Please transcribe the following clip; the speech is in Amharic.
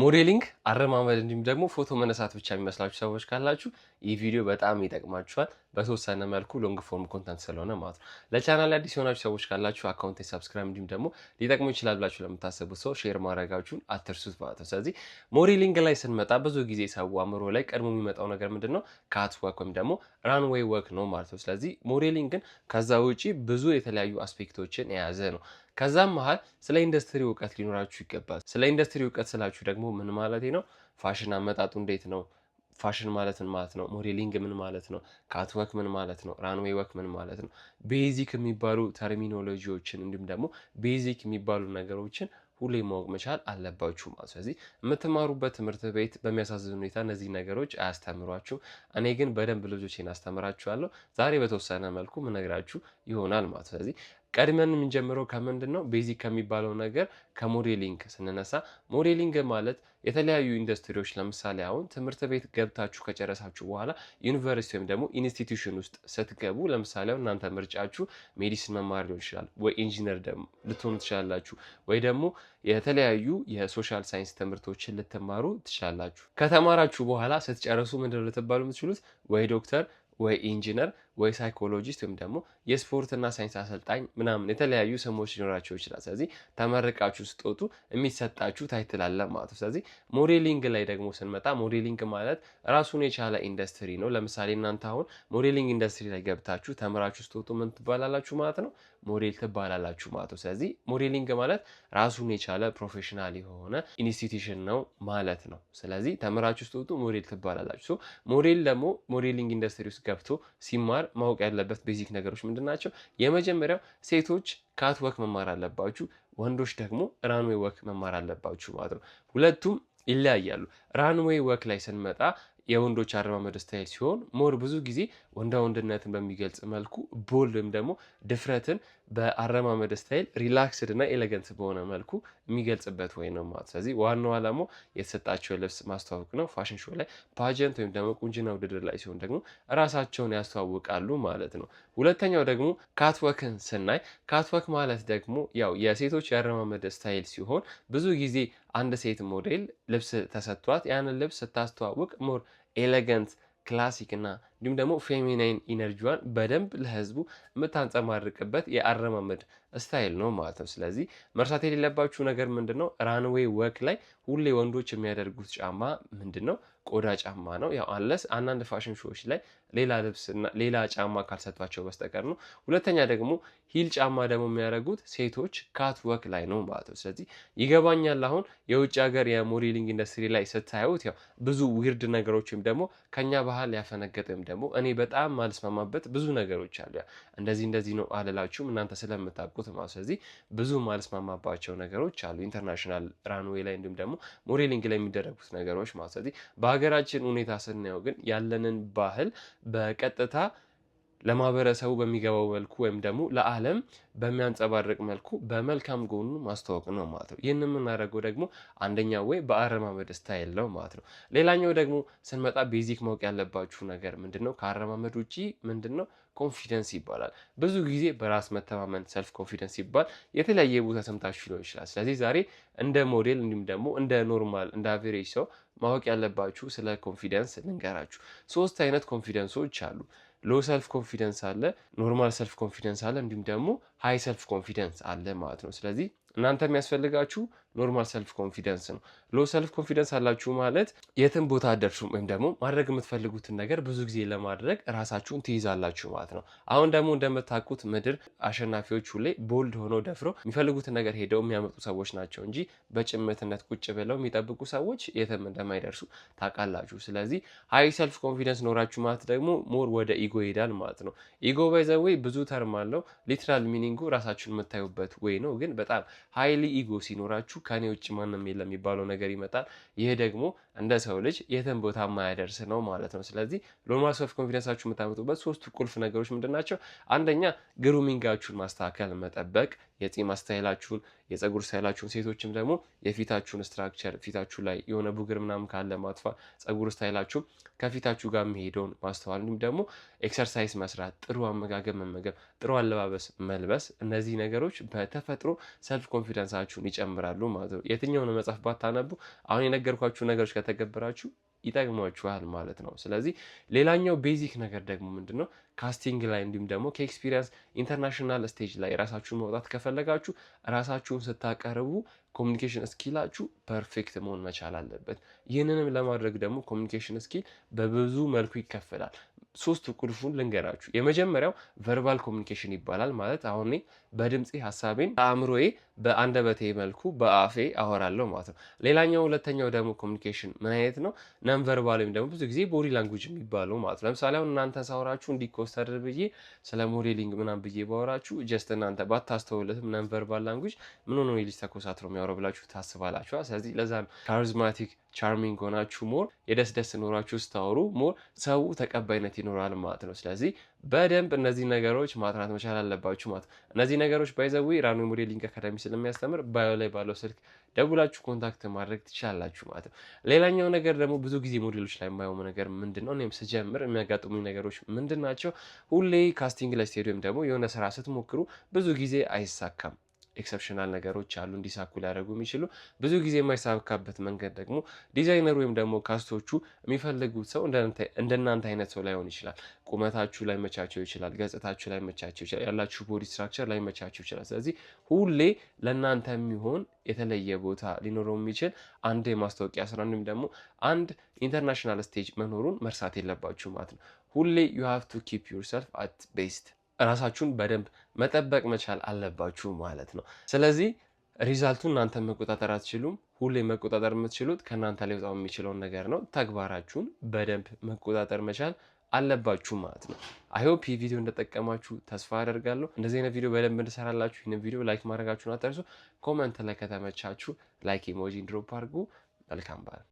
ሞዴሊንግ አረማመድ እንዲሁም ደግሞ ፎቶ መነሳት ብቻ የሚመስላችሁ ሰዎች ካላችሁ ይህ ቪዲዮ በጣም ይጠቅማችኋል። በተወሰነ መልኩ ሎንግ ፎርም ኮንተንት ስለሆነ ማለት ነው። ለቻናል አዲስ የሆናችሁ ሰዎች ካላችሁ አካውንቴ ሰብስክራይብ እንዲሁም ደግሞ ሊጠቅሙ ይችላል ብላችሁ ለምታስቡት ሰው ሼር ማድረጋችሁን አትርሱት ማለት ነው። ስለዚህ ሞዴሊንግ ላይ ስንመጣ ብዙ ጊዜ ሰው አእምሮ ላይ ቀድሞ የሚመጣው ነገር ምንድን ነው? ካት ወክ ወይም ደግሞ ራንዌይ ወክ ነው ማለት ነው። ስለዚህ ሞዴሊንግ ግን ከዛ ውጪ ብዙ የተለያዩ አስፔክቶችን የያዘ ነው። ከዛም መሃል ስለ ኢንዱስትሪ እውቀት ሊኖራችሁ ይገባል። ስለ ኢንዱስትሪ እውቀት ስላችሁ ደግሞ ምን ማለት ነው? ፋሽን አመጣጡ እንዴት ነው? ፋሽን ማለት ምን ማለት ነው? ሞዴሊንግ ምን ማለት ነው? ካትወክ ምን ማለት ነው? ራንዌይ ወክ ምን ማለት ነው? ቤዚክ የሚባሉ ተርሚኖሎጂዎችን እንዲሁም ደግሞ ቤዚክ የሚባሉ ነገሮችን ሁሌ ማወቅ መቻል አለባችሁ ማለት። ስለዚህ የምትማሩበት ትምህርት ቤት በሚያሳዝን ሁኔታ እነዚህ ነገሮች አያስተምሯችሁም። እኔ ግን በደንብ ልጆቼን አስተምራችኋለሁ። ዛሬ በተወሰነ መልኩ ምነግራችሁ ይሆናል ማለት። ስለዚህ ቀድመን የምንጀምረው ከምንድን ነው? ቤዚክ ከሚባለው ነገር ከሞዴሊንግ ስንነሳ ሞዴሊንግ ማለት የተለያዩ ኢንዱስትሪዎች ለምሳሌ አሁን ትምህርት ቤት ገብታችሁ ከጨረሳችሁ በኋላ ዩኒቨርሲቲ ወይም ደግሞ ኢንስቲትዩሽን ውስጥ ስትገቡ ለምሳሌ እናንተ ምርጫችሁ ሜዲሲን መማር ሊሆን ይችላል፣ ወይ ኢንጂነር ልትሆኑ ትችላላችሁ፣ ወይ ደግሞ የተለያዩ የሶሻል ሳይንስ ትምህርቶችን ልትማሩ ትችላላችሁ። ከተማራችሁ በኋላ ስትጨርሱ ምንድነው ልትባሉ የምትችሉት? ወይ ዶክተር፣ ወይ ኢንጂነር፣ ወይ ሳይኮሎጂስት ወይም ደግሞ የስፖርትና ሳይንስ አሰልጣኝ ምናምን የተለያዩ ስሞች ሊኖራቸው ይችላል። ስለዚህ ተመርቃችሁ ስትወጡ የሚሰጣችሁ ታይትል አለ ማለት ነው። ስለዚህ ሞዴሊንግ ላይ ደግሞ ስንመጣ ሞዴሊንግ ማለት ራሱን የቻለ ኢንዱስትሪ ነው። ለምሳሌ እናንተ አሁን ሞዴሊንግ ኢንዱስትሪ ላይ ገብታችሁ ተምራችሁ ስትወጡ ምን ትባላላችሁ ማለት ነው? ሞዴል ትባላላችሁ ማለት ነው። ስለዚህ ሞዴሊንግ ማለት ራሱን የቻለ ፕሮፌሽናል የሆነ ኢንስቲትዩሽን ነው ማለት ነው። ስለዚህ ተምራችሁ ስትወጡ ሞዴል ትባላላችሁ። ሞዴል ደግሞ ሞዴሊንግ ኢንዱስትሪ ውስጥ ገብቶ ሲማር ማወቅ ያለበት ቤዚክ ነገሮች ምንድን ናቸው? የመጀመሪያው ሴቶች ካት ወክ መማር አለባችሁ፣ ወንዶች ደግሞ ራንዌይ ወክ መማር አለባችሁ ማለት ነው። ሁለቱም ይለያያሉ። ራንዌይ ወክ ላይ ስንመጣ የወንዶች አረማመድ ስታይል ሲሆን ሞር ብዙ ጊዜ ወንዳ ወንድነትን በሚገልጽ መልኩ ቦልድ ወይም ደግሞ ድፍረትን በአረማመድ ስታይል ሪላክስድ እና ኤሌገንት በሆነ መልኩ የሚገልጽበት ወይ ነው ማለት። ስለዚህ ዋናው ዓላማው የተሰጣቸው ልብስ ማስተዋወቅ ነው። ፋሽን ሾው ላይ ፓጀንት ወይም ደግሞ ቁንጅና ውድድር ላይ ሲሆን ደግሞ ራሳቸውን ያስተዋውቃሉ ማለት ነው። ሁለተኛው ደግሞ ካትወክን ስናይ ካትወክ ማለት ደግሞ ያው የሴቶች የአረማመድ ስታይል ሲሆን ብዙ ጊዜ አንድ ሴት ሞዴል ልብስ ተሰጥቷት ያንን ልብስ ስታስተዋውቅ ሞር ኤሌገንት ክላሲክ እና እንዲሁም ደግሞ ፌሚናይን ኢነርጂዋን በደንብ ለህዝቡ የምታንጸባርቅበት የአረማመድ ስታይል ነው ማለት ነው። ስለዚህ መርሳት የሌለባችሁ ነገር ምንድን ነው? ራንዌይ ወክ ላይ ሁሌ ወንዶች የሚያደርጉት ጫማ ምንድን ነው? ቆዳ ጫማ ነው። ያው አንለስ አንዳንድ ፋሽን ሾዎች ላይ ሌላ ልብስና ሌላ ጫማ ካልሰጧቸው በስተቀር ነው። ሁለተኛ ደግሞ ሂል ጫማ ደግሞ የሚያደርጉት ሴቶች ካት ወክ ላይ ነው ማለት ነው። ስለዚህ ይገባኛል። አሁን የውጭ ሀገር የሞዴሊንግ ኢንዱስትሪ ላይ ስታዩት ያው ብዙ ዊርድ ነገሮች ወይም ደግሞ ከኛ ባህል ያፈነገጠ ወይም ደግሞ እኔ በጣም ማልስማማበት ብዙ ነገሮች አሉ። እንደዚህ ነው አልላችሁም እናንተ ስለምታውቁት ማለት። ስለዚህ ብዙ ማልስማማባቸው ነገሮች አሉ ኢንተርናሽናል ራንዌይ ላይ እንዲሁም ደግሞ ሞዴሊንግ ላይ የሚደረጉት ነገሮች ማለት። ስለዚህ በሀገራችን ሁኔታ ስናየው ግን ያለንን ባህል በቀጥታ ለማህበረሰቡ በሚገባው መልኩ ወይም ደግሞ ለዓለም በሚያንጸባርቅ መልኩ በመልካም ጎኑ ማስተዋወቅ ነው ማለት ነው። ይህን የምናደርገው ደግሞ አንደኛው ወይ በአረማመድ ስታይል ነው ማለት ነው። ሌላኛው ደግሞ ስንመጣ ቤዚክ ማወቅ ያለባችሁ ነገር ምንድነው? ከአረማመድ ውጪ ምንድነው? ኮንፊደንስ ይባላል። ብዙ ጊዜ በራስ መተማመን ሰልፍ ኮንፊደንስ ይባል የተለያየ ቦታ ሰምታችሁ ሊሆን ይችላል። ስለዚህ ዛሬ እንደ ሞዴል እንዲሁም ደግሞ እንደ ኖርማል እንደ አቨሬጅ ሰው ማወቅ ያለባችሁ ስለ ኮንፊደንስ ልንገራችሁ። 3 አይነት ኮንፊደንሶች አሉ። ሎ ሰልፍ ኮንፊደንስ አለ፣ ኖርማል ሰልፍ ኮንፊደንስ አለ፣ እንዲሁም ደግሞ ሃይ ሰልፍ ኮንፊደንስ አለ ማለት ነው። ስለዚህ እናንተ የሚያስፈልጋችሁ ኖርማል ሰልፍ ኮንፊደንስ ነው። ሎ ሰልፍ ኮንፊደንስ አላችሁ ማለት የትም ቦታ አደርሱም ወይም ደግሞ ማድረግ የምትፈልጉትን ነገር ብዙ ጊዜ ለማድረግ ራሳችሁን ትይዛላችሁ ማለት ነው። አሁን ደግሞ እንደምታውቁት ምድር አሸናፊዎች ሁሌ ቦልድ ሆነው ደፍረው የሚፈልጉትን ነገር ሄደው የሚያመጡ ሰዎች ናቸው እንጂ በጭምትነት ቁጭ ብለው የሚጠብቁ ሰዎች የትም እንደማይደርሱ ታውቃላችሁ። ስለዚህ ሃይ ሰልፍ ኮንፊደንስ ኖራችሁ ማለት ደግሞ ሞር ወደ ኢጎ ይሄዳል ማለት ነው። ኢጎ ባይ ዘ ዌይ ብዙ ተርም አለው። ሊትራል ሚኒንጉ ራሳችሁን የምታዩበት ወይ ነው። ግን በጣም ሃይሊ ኢጎ ሲኖራችሁ ከኔ ውጭ ማንም የለም የሚባለው ነገር ይመጣል። ይሄ ደግሞ እንደ ሰው ልጅ የትም ቦታ የማያደርስ ነው ማለት ነው። ስለዚህ ኖርማል ሰልፍ ኮንፊደንሳችሁ የምታመጡበት 3 ቁልፍ ነገሮች ምንድን ናቸው? አንደኛ ግሩሚንጋችሁን ማስተካከል መጠበቅ፣ የጺም ስታይላችሁን፣ የፀጉር ስታይላችሁን፣ ሴቶችም ደግሞ የፊታችሁን ስትራክቸር፣ ፊታችሁ ላይ የሆነ ቡግር ምናምን ካለ ማጥፋት፣ ፀጉር ስታይላችሁ ከፊታችሁ ጋር የሚሄደውን ማስተዋል፣ እንዲሁም ደግሞ ኤክሰርሳይዝ መስራት፣ ጥሩ አመጋገብ መመገብ፣ ጥሩ አለባበስ መልበስ፣ እነዚህ ነገሮች በተፈጥሮ ሰልፍ ኮንፊደንሳችሁን ይጨምራሉ ማለት ነው። የትኛውን መጽሐፍ ባታነቡ አሁን የነገርኳችሁ ነገሮች ከተገበራችሁ ይጠቅሟችኋል ማለት ነው። ስለዚህ ሌላኛው ቤዚክ ነገር ደግሞ ምንድነው ካስቲንግ ላይ እንዲሁም ደግሞ ከኤክስፒሪየንስ ኢንተርናሽናል ስቴጅ ላይ ራሳችሁን መውጣት ከፈለጋችሁ ራሳችሁን ስታቀርቡ ኮሚኒኬሽን ስኪላችሁ ፐርፌክት መሆን መቻል አለበት። ይህንንም ለማድረግ ደግሞ ኮሚኒኬሽን ስኪል በብዙ መልኩ ይከፈላል። ሶስቱ ቁልፉን ልንገራችሁ። የመጀመሪያው ቨርባል ኮሚኒኬሽን ይባላል። ማለት አሁን በድምፄ ሀሳቤን በአእምሮዬ በአንደበቴ መልኩ በአፌ አወራለሁ ማለት ነው። ሌላኛው ሁለተኛው ደግሞ ኮሚኒኬሽን ምን አይነት ነው? ነን ቨርባል ወይም ደግሞ ብዙ ጊዜ ቦዲ ላንጉጅ የሚባለው ማለት ነው። ለምሳሌ አሁን እናንተ ሳወራችሁ እንዲኮስተር ብዬ ስለ ሞዴሊንግ ምናምን ብዬ ባወራችሁ ጀስት እናንተ ባታስተውለትም ነን ቨርባል ላንጉጅ ምን ሆኖ ልጅ ተኮሳትሮ የሚያወራው ብላችሁ ታስባላችሁ። ስለዚህ ለዛ ነው ካሪዝማቲክ ቻርሚንግ ሆናችሁ ሞር የደስ ኖራችሁ ስታወሩ ሞር ሰው ተቀባይነት ይኖራል ማለት ነው። ስለዚህ በደንብ እነዚህ ነገሮች ማጥናት መቻል አለባችሁ ማለት ነው። እነዚህ ነገሮች ባይዘዊ ራኑ ሞዴሊንግ አካዳሚ ስለሚያስተምር ባዮ ላይ ባለው ስልክ ደውላችሁ ኮንታክት ማድረግ ትችላላችሁ ማለት ነው። ሌላኛው ነገር ደግሞ ብዙ ጊዜ ሞዴሎች ላይ የማየው ነገር ምንድነው? እኔም ስጀምር የሚያጋጥሙኝ ነገሮች ምንድን ናቸው? ሁሌ ካስቲንግ ላይ ስትሄዱ ወይም ደግሞ የሆነ ስራ ስትሞክሩ ብዙ ጊዜ አይሳካም። ኤክሰፕሽናል ነገሮች አሉ እንዲሳኩ ሊያደርጉ የሚችሉ። ብዙ ጊዜ የማይሳካበት መንገድ ደግሞ ዲዛይነር ወይም ደግሞ ካስቶቹ የሚፈልጉት ሰው እንደናንተ አይነት ሰው ላይሆን ይችላል። ቁመታችሁ ላይ መቻቸው ይችላል፣ ገጽታችሁ ላይ መቻቸው ይችላል፣ ያላችሁ ቦዲ ስትራክቸር ላይ መቻቸው ይችላል። ስለዚህ ሁሌ ለእናንተ የሚሆን የተለየ ቦታ ሊኖረው የሚችል አንድ የማስታወቂያ ስራ ወይም ደግሞ አንድ ኢንተርናሽናል ስቴጅ መኖሩን መርሳት የለባችሁ ማለት ነው። ሁሌ ዩ ሃቭ ቱ ኪፕ ዩርሰልፍ አት ቤስት ራሳችሁን በደንብ መጠበቅ መቻል አለባችሁ ማለት ነው። ስለዚህ ሪዛልቱን እናንተ መቆጣጠር አትችሉም። ሁሌ መቆጣጠር የምትችሉት ከእናንተ ላይ ወጣው የሚችለውን ነገር ነው። ተግባራችሁን በደንብ መቆጣጠር መቻል አለባችሁ ማለት ነው። አይሆፕ ይህ ቪዲዮ እንደጠቀማችሁ ተስፋ አደርጋለሁ። እንደዚህ አይነት ቪዲዮ በደንብ እንድሰራላችሁ ይህን ቪዲዮ ላይክ ማድረጋችሁን አትርሱ። ኮመንት ላይ ከተመቻችሁ ላይክ ኢሞጂን ድሮፕ አድርጉ። መልካም